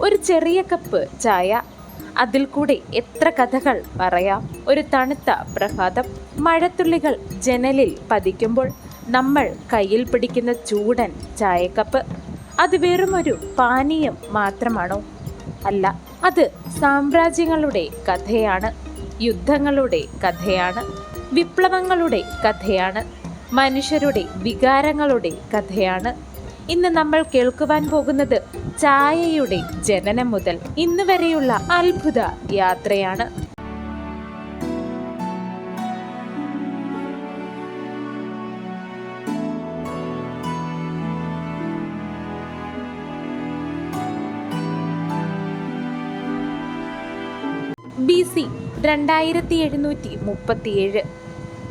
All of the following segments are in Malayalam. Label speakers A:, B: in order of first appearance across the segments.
A: ഒരു ചെറിയ കപ്പ് ചായ, അതിൽ കൂടെ എത്ര കഥകൾ പറയാം. ഒരു തണുത്ത പ്രഭാതം, മഴത്തുള്ളികൾ ജനലിൽ പതിക്കുമ്പോൾ നമ്മൾ കയ്യിൽ പിടിക്കുന്ന ചൂടൻ ചായക്കപ്പ്. അത് വെറുമൊരു പാനീയം മാത്രമാണോ? അല്ല, അത് സാമ്രാജ്യങ്ങളുടെ കഥയാണ്, യുദ്ധങ്ങളുടെ കഥയാണ്, വിപ്ലവങ്ങളുടെ കഥയാണ്, മനുഷ്യരുടെ വികാരങ്ങളുടെ കഥയാണ്. ഇന്ന് നമ്മൾ കേൾക്കുവാൻ പോകുന്നത് ചായയുടെ ജനനം മുതൽ ഇന്ന് വരെയുള്ള അത്ഭുത യാത്രയാണ്. BC 2737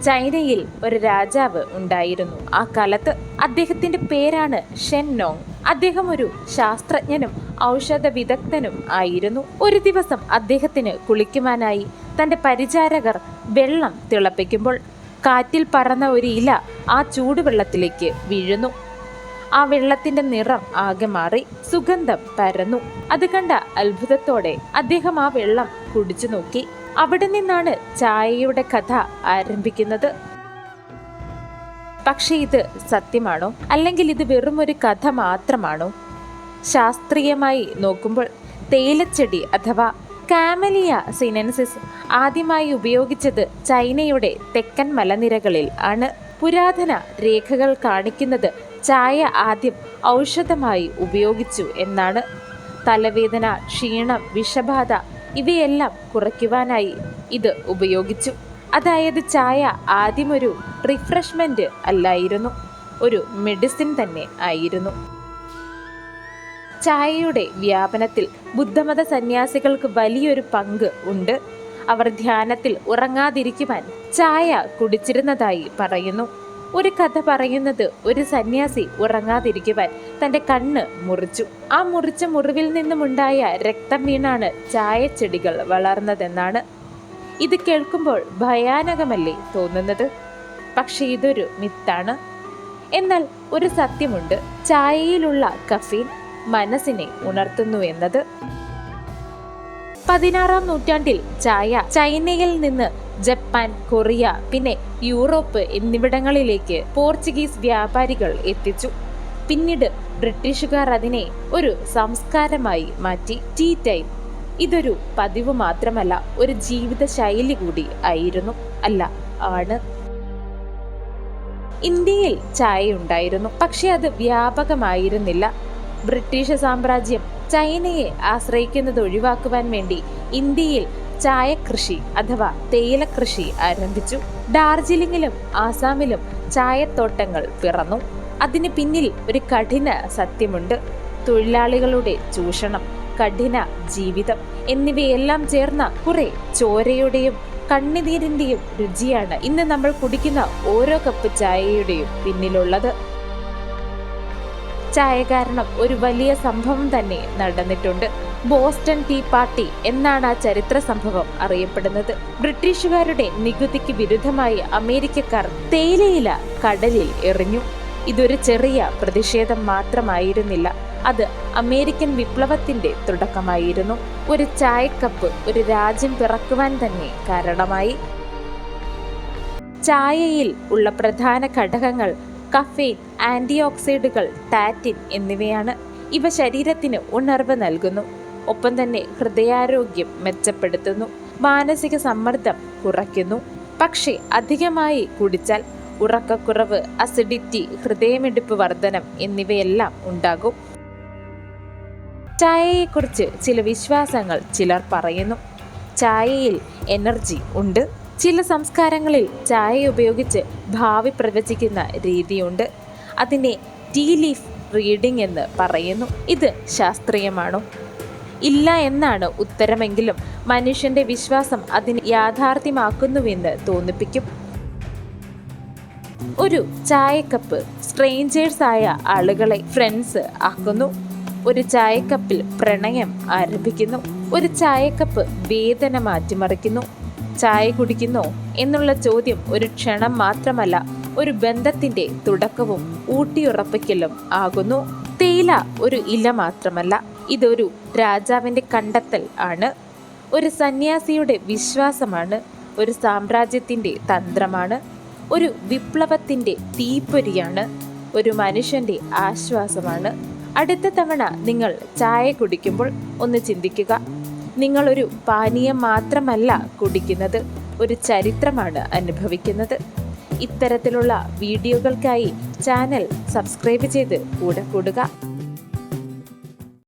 A: ചൈനയിൽ ഒരു രാജാവ് ഉണ്ടായിരുന്നു. ആ കാലത്ത് അദ്ദേഹത്തിന്റെ പേരാണ് ഷെന്നോങ്. അദ്ദേഹം ഒരു ശാസ്ത്രജ്ഞനും ഔഷധ വിദഗ്ധനും ആയിരുന്നു. ഒരു ദിവസം അദ്ദേഹത്തിന് കുളിക്കുവാനായി തന്റെ പരിചാരകർ വെള്ളം തിളപ്പിക്കുമ്പോൾ കാറ്റിൽ പറന്ന ഒരു ഇല ആ ചൂടുവെള്ളത്തിലേക്ക് വീഴുന്നു. ആ വെള്ളത്തിന്റെ നിറം ആകെ മാറി, സുഗന്ധം പരന്നു. അത് കണ്ട അത്ഭുതത്തോടെ അദ്ദേഹം ആ വെള്ളം കുടിച്ചു നോക്കി. അവിടെ നിന്നാണ് ചായയുടെ കഥ ആരംഭിക്കുന്നത്. പക്ഷേ ഇത് സത്യമാണോ, അല്ലെങ്കിൽ ഇത് വെറും ഒരു കഥ മാത്രമാണോ? ശാസ്ത്രീയമായി നോക്കുമ്പോൾ തേയിലച്ചെടി അഥവാ കാമലിയ സിനൻസിസ് ആദ്യമായി ഉപയോഗിച്ചത് ചൈനയുടെ തെക്കൻ മലനിരകളിൽ ആണ്. പുരാതന രേഖകൾ കാണിക്കുന്നത് ചായ ആദ്യം ഔഷധമായി ഉപയോഗിച്ചു എന്നാണ്. തലവേദന, ക്ഷീണം, വിഷബാധ ഇവയെല്ലാം കുറയ്ക്കുവാനായി ഇത് ഉപയോഗിച്ചു. അതായത് ചായ ആദ്യം ഒരു റിഫ്രഷ്മെന്റ് അല്ലായിരുന്നു, ഒരു മെഡിസിൻ തന്നെ ആയിരുന്നു. ചായയുടെ വ്യാപനത്തിൽ ബുദ്ധമത സന്യാസികൾക്ക് വലിയൊരു പങ്ക് ഉണ്ട്. അവർ ധ്യാനത്തിൽ ഉറങ്ങാതിരിക്കുവാൻ ചായ കുടിച്ചിരുന്നതായി പറയുന്നു. ഒരു കഥ പറയുന്നത് ഒരു സന്യാസി ഉറങ്ങാതിരിക്കുവാൻ തന്റെ കണ്ണ് മുറിച്ചു. ആ മുറിച്ച മുറിവിൽ നിന്നുമുണ്ടായ രക്തം വീണാണ് ചായച്ചെടികൾ വളർന്നതെന്നാണ്. ഇത് കേൾക്കുമ്പോൾ ഭയാനകമല്ലേ തോന്നുന്നത്? പക്ഷെ ഇതൊരു മിത്താണ്. എന്നാൽ ഒരു സത്യമുണ്ട്, ചായയിലുള്ള കഫീൻ മനസ്സിനെ ഉണർത്തുന്നു എന്നത്. 16-ാം നൂറ്റാണ്ടിൽ ചായ ചൈനയിൽ നിന്ന് ജപ്പാൻ, കൊറിയ, പിന്നെ യൂറോപ്പ് എന്നിവിടങ്ങളിലേക്ക് പോർച്ചുഗീസ് വ്യാപാരികൾ എത്തിച്ചു. പിന്നീട് ബ്രിട്ടീഷുകാർ അതിനെ ഒരു സംസ്കാരമായി മാറ്റി. ടീ ടൈം ഇതൊരു പതിവ് മാത്രമല്ല, ഒരു ജീവിത ശൈലി കൂടി ആയിരുന്നു. അല്ല, ആണ്. ഇന്ത്യയിൽ ചായ ഉണ്ടായിരുന്നു, പക്ഷെ അത് വ്യാപകമായിരുന്നില്ല. ബ്രിട്ടീഷ് സാമ്രാജ്യം ചൈനയെ ആശ്രയിക്കുന്നത് ഒഴിവാക്കുവാൻ വേണ്ടി ഇന്ത്യയിൽ ചായ കൃഷി അഥവാ തേയില കൃഷി ആരംഭിച്ചു. ഡാർജിലിംഗിലും ആസാമിലും ചായത്തോട്ടങ്ങൾ പിറന്നു. അതിന് പിന്നിൽ ഒരു കഠിന സത്യമുണ്ട്. തൊഴിലാളികളുടെ ചൂഷണം, കഠിന ജീവിതം എന്നിവയെല്ലാം ചേർന്ന കുറെ ചോരയുടെയും കണ്ണുനീരിന്റെയും രുചിയാണ് ഇന്ന് നമ്മൾ കുടിക്കുന്ന ഓരോ കപ്പ് ചായയുടെയും പിന്നിലുള്ളത്. ചായ കാരണം ഒരു വലിയ സംഭവം തന്നെ നടന്നിട്ടുണ്ട്. ബോസ്റ്റൺ ടീ പാർട്ടി എന്നാണ് ആ ചരിത്ര സംഭവം അറിയപ്പെടുന്നത്. ബ്രിട്ടീഷുകാരുടെ നികുതിക്ക് വിരുദ്ധമായി അമേരിക്കക്കാർ തേയിലയില കടലിൽ എറിഞ്ഞു. ഇതൊരു ചെറിയ പ്രതിഷേധം മാത്രമായിരുന്നില്ല, അത് അമേരിക്കൻ വിപ്ലവത്തിന്റെ തുടക്കമായിരുന്നു. ഒരു ചായക്കപ്പ് ഒരു രാജ്യം പിറക്കുവാൻ തന്നെ കാരണമായി. ചായയിൽ ഉള്ള പ്രധാന ഘടകങ്ങൾ കഫീൻ, ആന്റി ഓക്സിഡന്റുകൾ, ടാറ്റിൻ എന്നിവയാണ്. ഇവ ശരീരത്തിന് ഉണർവ് നൽകുന്നു, ഒപ്പം തന്നെ ഹൃദയാരോഗ്യം മെച്ചപ്പെടുത്തുന്നു, മാനസിക സമ്മർദ്ദം കുറയ്ക്കുന്നു. പക്ഷേ അധികമായി കുടിച്ചാൽ ഉറക്കക്കുറവ്, അസിഡിറ്റി, ഹൃദയമിടിപ്പ് വർധനം എന്നിവയെല്ലാം ഉണ്ടാകും. ചായയെക്കുറിച്ച് ചില വിശ്വാസങ്ങൾ ചിലർ പറയുന്നു. ചായയിൽ എനർജി ഉണ്ട്. ചില സംസ്കാരങ്ങളിൽ ചായ ഉപയോഗിച്ച് ഭാവി പ്രവചിക്കുന്ന രീതിയുണ്ട്. അതിനെ ടീ ലീഫ് റീഡിംഗ് എന്ന് പറയുന്നു. ഇത് ശാസ്ത്രീയമാണോ? ഇല്ല എന്നാണ് ഉത്തരമെങ്കിലും മനുഷ്യന്റെ വിശ്വാസം അതിനെ യാഥാർത്ഥ്യമാക്കുന്നുവെന്ന് തോന്നിപ്പിക്കും. ഒരു ചായക്കപ്പ് സ്ട്രേഞ്ചേഴ്സ് ആയ ആളുകളെ ഫ്രണ്ട്സ് ആക്കുന്നു. ഒരു ചായക്കപ്പിൽ പ്രണയം ആരംഭിക്കുന്നു. ഒരു ചായക്കപ്പ് വേദന മാറ്റിമറിക്കുന്നു. ചായ കുടിക്കുന്നോ എന്നുള്ള ചോദ്യം ഒരു ക്ഷണം മാത്രമല്ല, ഒരു ബന്ധത്തിന്റെ തുടക്കവും ഊട്ടിയുറപ്പിക്കലും ആകുന്നു. തേയില ഒരു ഇല മാത്രമല്ല, ഇതൊരു രാജാവിൻ്റെ കണ്ടെത്തൽ ആണ്, ഒരു സന്യാസിയുടെ വിശ്വാസമാണ്, ഒരു സാമ്രാജ്യത്തിൻ്റെ തന്ത്രമാണ്, ഒരു വിപ്ലവത്തിൻ്റെ തീപ്പൊരിയാണ്, ഒരു മനുഷ്യൻ്റെ ആശ്വാസമാണ്. അടുത്ത തവണ നിങ്ങൾ ചായ കുടിക്കുമ്പോൾ ഒന്ന് ചിന്തിക്കുക, നിങ്ങളൊരു പാനീയം മാത്രമല്ല കുടിക്കുന്നത്, ഒരു ചരിത്രമാണ് അനുഭവിക്കുന്നത്. ഇത്തരത്തിലുള്ള വീഡിയോകൾക്കായി ചാനൽ സബ്സ്ക്രൈബ് ചെയ്ത് കൂടെ കൂടുക.